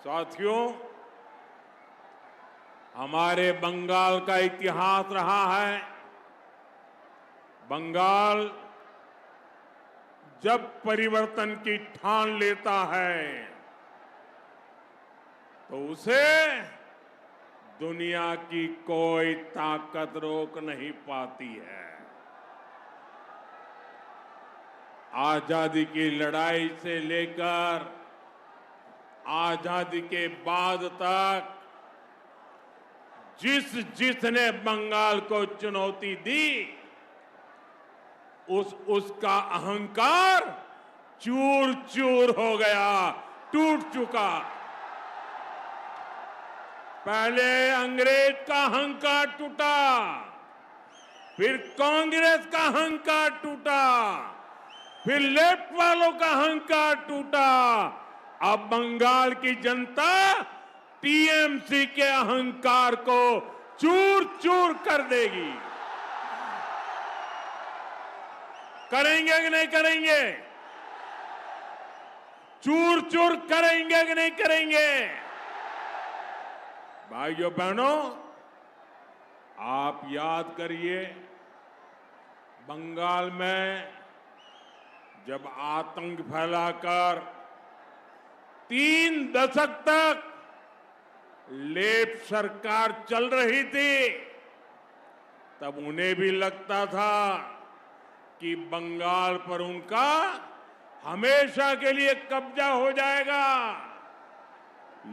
साथियों, हमारे बंगाल का इतिहास रहा है। बंगाल जब परिवर्तन की ठान लेता है तो उसे दुनिया की कोई ताकत रोक नहीं पाती है। आजादी की लड़ाई से लेकर आजादी के बाद तक जिसने बंगाल को चुनौती दी उसका अहंकार चूर चूर हो गया, टूट चुका। पहले अंग्रेज का अहंकार टूटा, फिर कांग्रेस का अहंकार टूटा, फिर लेफ्ट वालों का अहंकार टूटा। अब बंगाल की जनता टीएमसी के अहंकार को चूर चूर कर देगी। करेंगे कि नहीं करेंगे? चूर चूर करेंगे कि नहीं करेंगे? भाइयों बहनों, आप याद करिए, बंगाल में जब आतंक फैलाकर 3 दशक तक लेफ्ट सरकार चल रही थी, तब उन्हें भी लगता था कि बंगाल पर उनका हमेशा के लिए कब्जा हो जाएगा।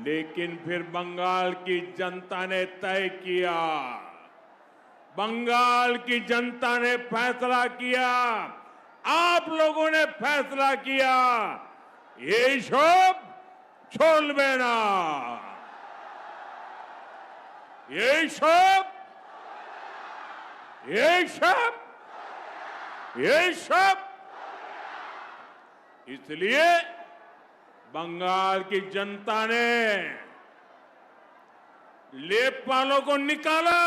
लेकिन फिर बंगाल की जनता ने तय किया, बंगाल की जनता ने फैसला किया, आप लोगों ने फैसला किया, ये सब छोड़बे ना, ये सब इसलिए बंगाल की जनता ने लेफ्ट वालों को निकाला।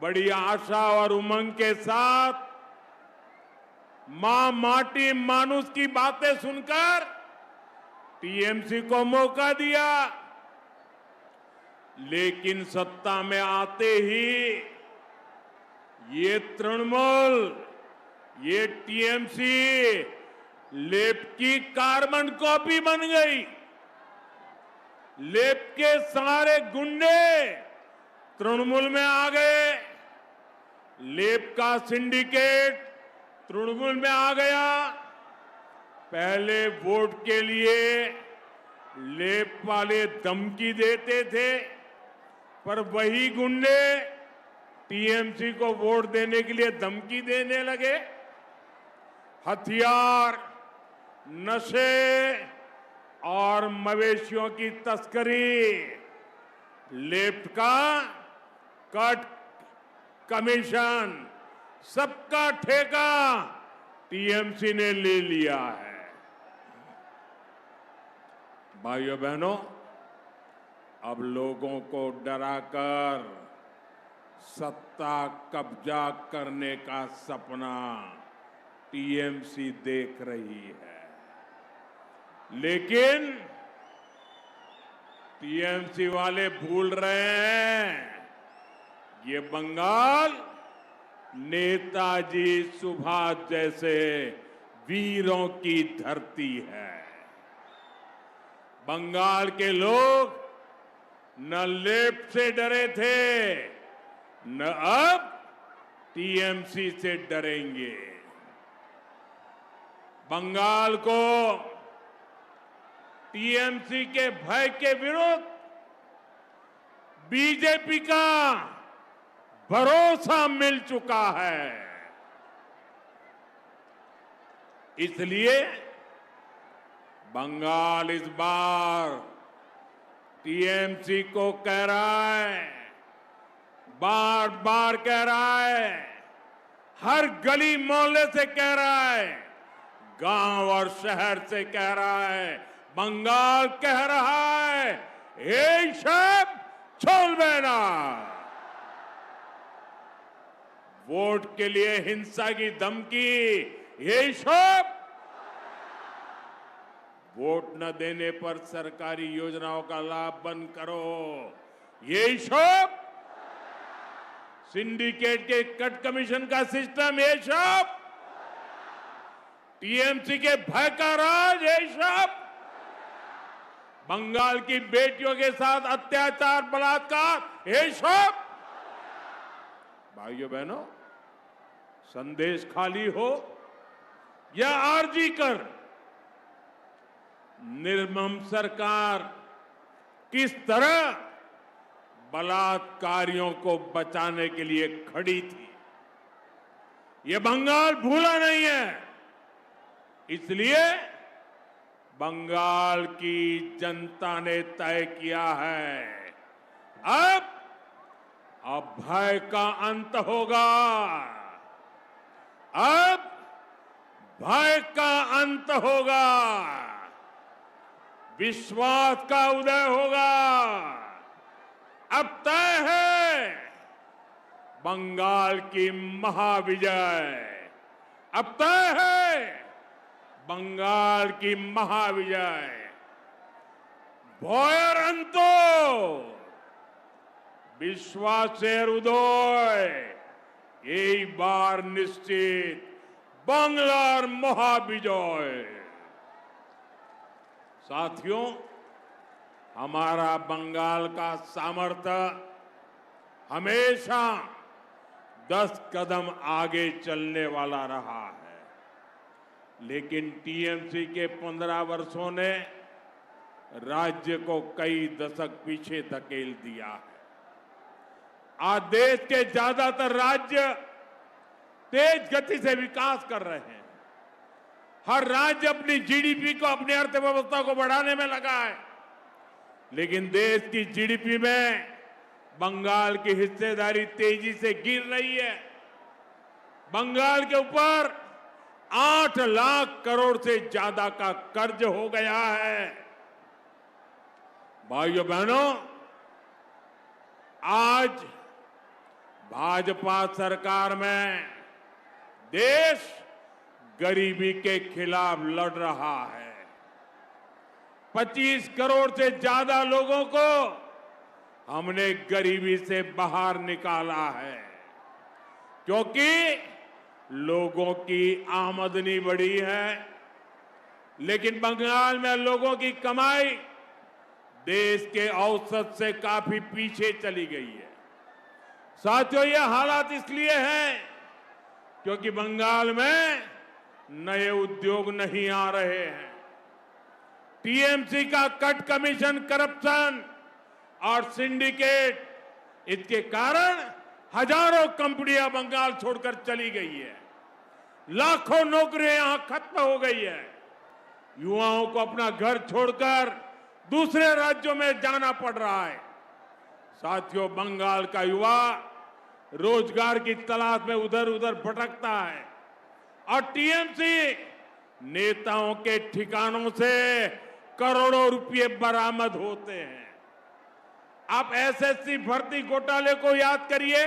बड़ी आशा और उमंग के साथ मां माटी मानुष की बातें सुनकर टीएमसी को मौका दिया। लेकिन सत्ता में आते ही ये तृणमूल, ये टीएमसी लेफ्ट की कार्बन कॉपी बन गई। लेफ्ट के सारे गुंडे तृणमूल में आ गए, लेफ्ट का सिंडिकेट तृणमूल में आ गया। पहले वोट के लिए लेफ्ट वाले धमकी देते थे, पर वही गुंडे टीएमसी को वोट देने के लिए धमकी देने लगे। हथियार, नशे और मवेशियों की तस्करी, लेफ्ट का कट कमीशन, सबका ठेका टीएमसी ने ले लिया है। भाइयों बहनों, अब लोगों को डराकर सत्ता कब्जा करने का सपना टीएमसी देख रही है। लेकिन टीएमसी वाले भूल रहे हैं, ये बंगाल नेताजी सुभाष जैसे वीरों की धरती है। बंगाल के लोग न लेफ्ट से डरे थे, न अब टीएमसी से डरेंगे। बंगाल को टीएमसी के भय के विरुद्ध बीजेपी का भरोसा मिल चुका है। इसलिए बंगाल इस बार टीएमसी को कह रहा है, बार बार कह रहा है, हर गली मोहल्ले से कह रहा है, गांव और शहर से कह रहा है, बंगाल कह रहा है, ये सब छोड़बे ना। वोट के लिए हिंसा की धमकी, ये सब वोट न देने पर सरकारी योजनाओं का लाभ बंद करो, ये सब सिंडिकेट के कट कमीशन का सिस्टम, ये सब टीएमसी के भय का राज, ये सब बंगाल की बेटियों के साथ अत्याचार बलात्कार, ये सब भाइयों बहनों, संदेश खाली हो या आरजी कर, निर्मम सरकार किस तरह बलात्कारियों को बचाने के लिए खड़ी थी, ये बंगाल भूला नहीं है। इसलिए बंगाल की जनता ने तय किया है, अब भय का अंत होगा, अब भय का अंत होगा, विश्वास का उदय होगा। अब तय है बंगाल की महाविजय, अब तय है बंगाल की महाविजय। भयर अंतो विश्वासेर उदय, एक बार निश्चित बांग्लार महाविजय। साथियों, हमारा बंगाल का सामर्थ्य हमेशा 10 कदम आगे चलने वाला रहा है, लेकिन टीएमसी के 15 वर्षों ने राज्य को कई दशक पीछे धकेल दिया है। आज देश के ज्यादातर राज्य तेज गति से विकास कर रहे हैं। हर राज्य अपनी जीडीपी को, अपनी अर्थव्यवस्था को बढ़ाने में लगा है, लेकिन देश की जीडीपी में बंगाल की हिस्सेदारी तेजी से गिर रही है। बंगाल के ऊपर 8 लाख करोड़ से ज्यादा का कर्ज हो गया है। भाइयों बहनों, आज भाजपा सरकार में देश गरीबी के खिलाफ लड़ रहा है। 25 करोड़ से ज्यादा लोगों को हमने गरीबी से बाहर निकाला है, क्योंकि लोगों की आमदनी बढ़ी है, लेकिन बंगाल में लोगों की कमाई देश के औसत से काफी पीछे चली गई है। साथियों, ये हालात इसलिए हैं क्योंकि बंगाल में नए उद्योग नहीं आ रहे हैं। टीएमसी का कट कमीशन, करप्शन और सिंडिकेट, इसके कारण हजारों कंपनियां बंगाल छोड़कर चली गई है। लाखों नौकरियां यहां खत्म हो गई है। युवाओं को अपना घर छोड़कर दूसरे राज्यों में जाना पड़ रहा है। साथियों, बंगाल का युवा रोजगार की तलाश में उधर उधर भटकता है और टीएमसी नेताओं के ठिकानों से करोड़ों रुपए बरामद होते हैं। आप एसएससी भर्ती घोटाले को याद करिए।